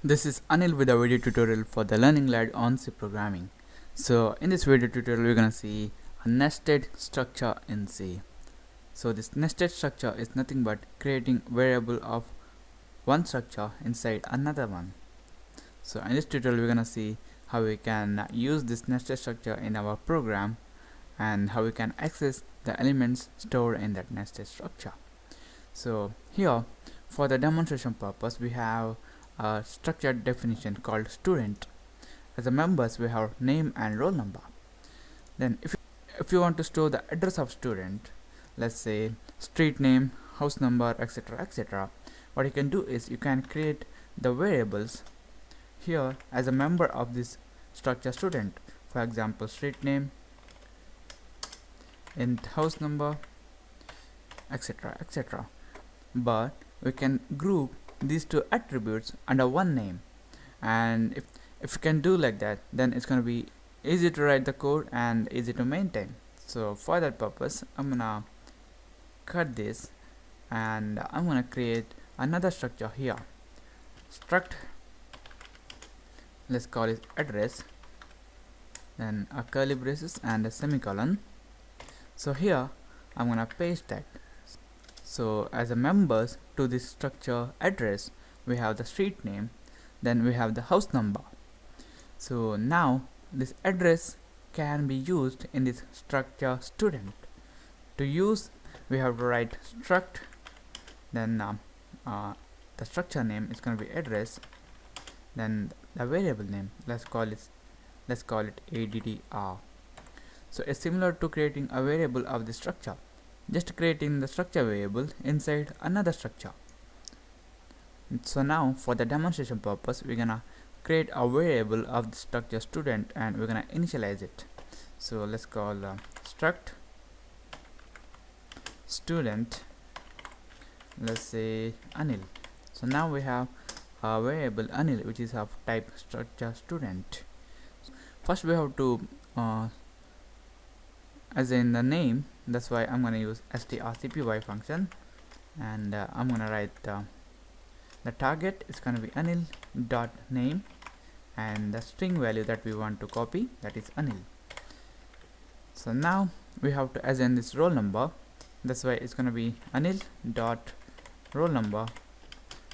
This is Anil with a video tutorial for the Learning Lab on C programming. So in this video tutorial we're gonna see a nested structure in C. So this nested structure is nothing but creating variable of one structure inside another one. So in this tutorial we're gonna see how we can use this nested structure in our program and how we can access the elements stored in that nested structure. So here, for the demonstration purpose, we have a structured definition called student. As a members, we have name and roll number. Then if you want to store the address of student, let's say street name, house number, etc., etc., what you can do is you can create the variables here as a member of this structure student. For example, street name, int house number, etc., etc. But we can group these two attributes under one name, and if you can do like that, then it's going to be easy to write the code and easy to maintain. So for that purpose, I'm gonna cut this and I'm gonna create another structure here. Struct, let's call it address, then a curly braces and a semicolon. So here I'm gonna paste that. So as a members to this structure address, we have the street name, then we have the house number. So now this address can be used in this structure student. To use, we have to write struct, then the structure name is going to be address, then the variable name, let's call it addr. So it's similar to creating a variable of the structure, just creating the structure variable inside another structure. So now for the demonstration purpose, we're gonna create a variable of the structure student and we're gonna initialize it. So let's call struct student, let's say Anil. So now we have a variable Anil which is of type structure student. First we have to as in the name, that's why I'm going to use strcpy function, and I'm going to write the target is going to be Anil dot name, and the string value that we want to copy, that is Anil. So now we have to assign this roll number, that's why it's going to be Anil dot roll number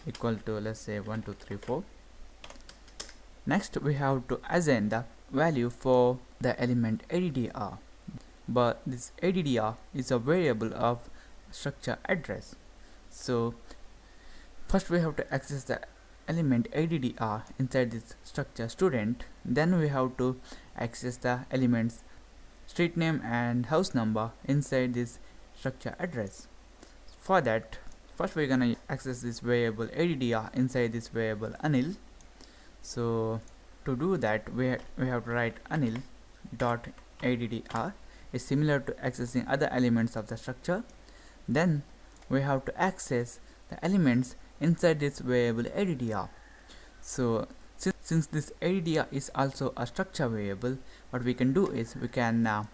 equal to, let's say, 1 2 3 4. Next we have to assign the value for the element addr, but this addr is a variable of structure address. So first we have to access the element addr inside this structure student, then we have to access the elements street name and house number inside this structure address. For that, first we're gonna access this variable addr inside this variable Anil. So to do that, we have to write Anil dot addr is similar to accessing other elements of the structure. Then we have to access the elements inside this variable addr. So since this addr is also a structure variable, what we can do is we can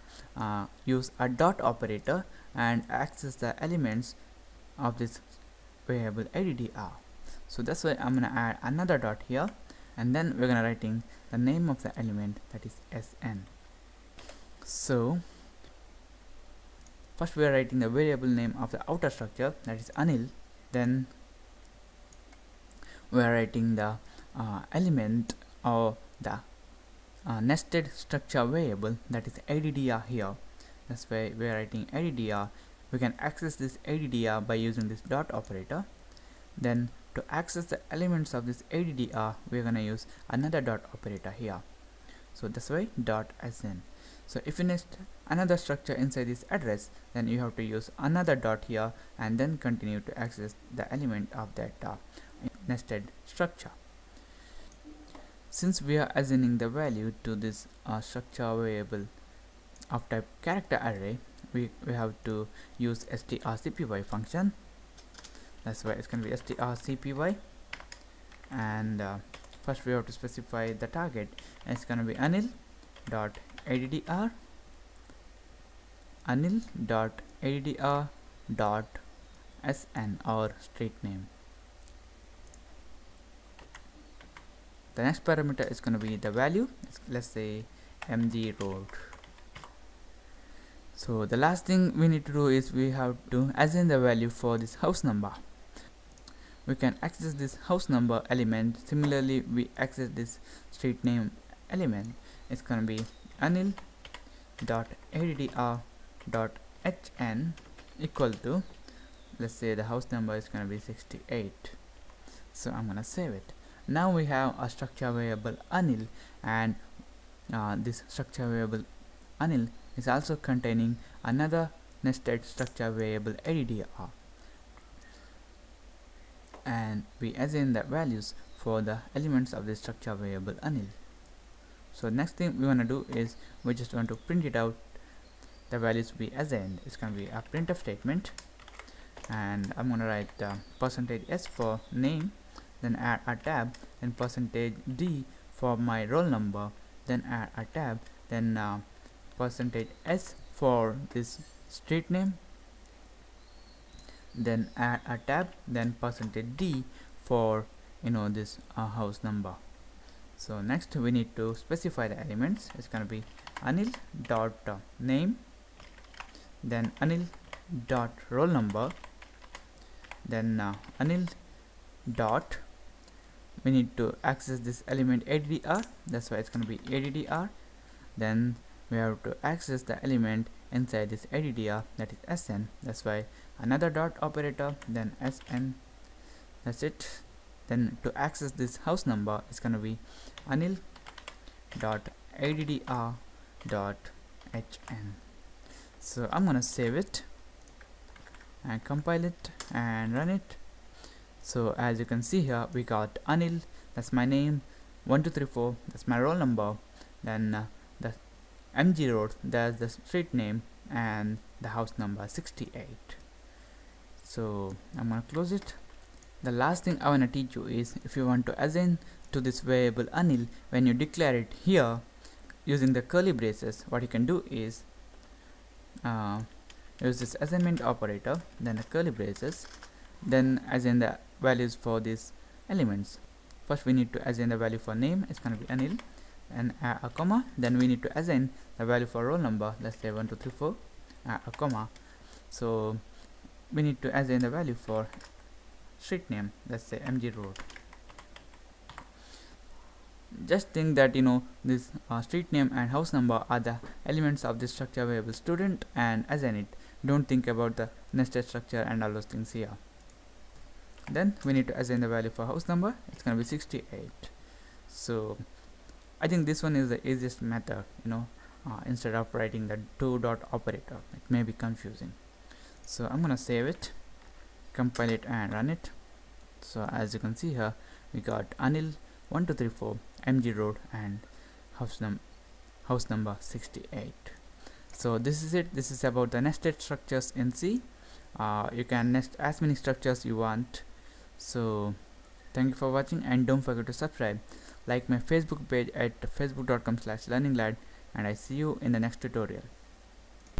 use a dot operator and access the elements of this variable addr. So that's why I'm gonna add another dot here, and then we're gonna writing the name of the element, that is sn. So first we are writing the variable name of the outer structure, that is Anil, then we are writing the element or the nested structure variable, that is addr here. That's why we are writing addr. We can access this addr by using this dot operator. Then to access the elements of this addr, we are going to use another dot operator here. So that's why dot sn. So if you nest another structure inside this address, then you have to use another dot here and then continue to access the element of that nested structure. Since we are assigning the value to this structure variable of type character array, we have to use strcpy function. That's why it's going to be strcpy, and first we have to specify the target, and it's going to be Anil dot addr, Anil dot addr dot sn or street name. the next parameter is going to be the value. Let's say MG Road. So the last thing we need to do is we have to assign the value for this house number. We can access this house number element. Similarly, we access this street name element. It's going to be anil.addr.hn equal to, let's say the house number is going to be 68. So I'm going to save it. Now we have a structure variable anil, and this structure variable anil is also containing another nested structure variable addr, and we assign the values for the elements of the structure variable anil. So next thing we want to do is we just want to print it out, the values we assigned. It's going to be a printf statement, and I'm going to write %s for name, then add a tab, then %d for my roll number, then add a tab, then %s for this street name, then add a tab, then %d for this house number. So next we need to specify the elements. It's going to be anil dot name, then anil dot roll number, then anil dot, we need to access this element addr, that's why it's going to be addr. Then we have to access the element inside this addr, that is sn, that's why another dot operator, then sn, that's it. Then to access this house number, it's going to be anil dot addr dot hn. So I'm going to save it and compile it and run it. So as you can see here, we got anil, that's my name, 1234, that's my roll number, then the MG Road, that's the street name, and the house number 68. So I'm going to close it. The last thing I want to teach you is, if you want to assign to this variable anil, when you declare it here using the curly braces, what you can do is use this assignment operator, then the curly braces, then assign the values for these elements. First we need to assign the value for name, it's going to be anil, and a comma, then we need to assign the value for roll number, let's say 1234, a comma. So we need to assign the value for street name, let's say MG Road. Just think that this street name and house number are the elements of this structure variable student, and assign it. Don't think about the nested structure and all those things here. Then we need to assign the value for house number, it's going to be 68. So I think this one is the easiest method, instead of writing the two dot operator, it may be confusing. So I'm going to save it, compile it and run it. So as you can see here, we got anil 1234 MG Road and house number 68. So this is it. This is about the nested structures in C. You can nest as many structures you want. So thank you for watching, and don't forget to subscribe, like my Facebook page at facebook.com/learninglad, and I see you in the next tutorial.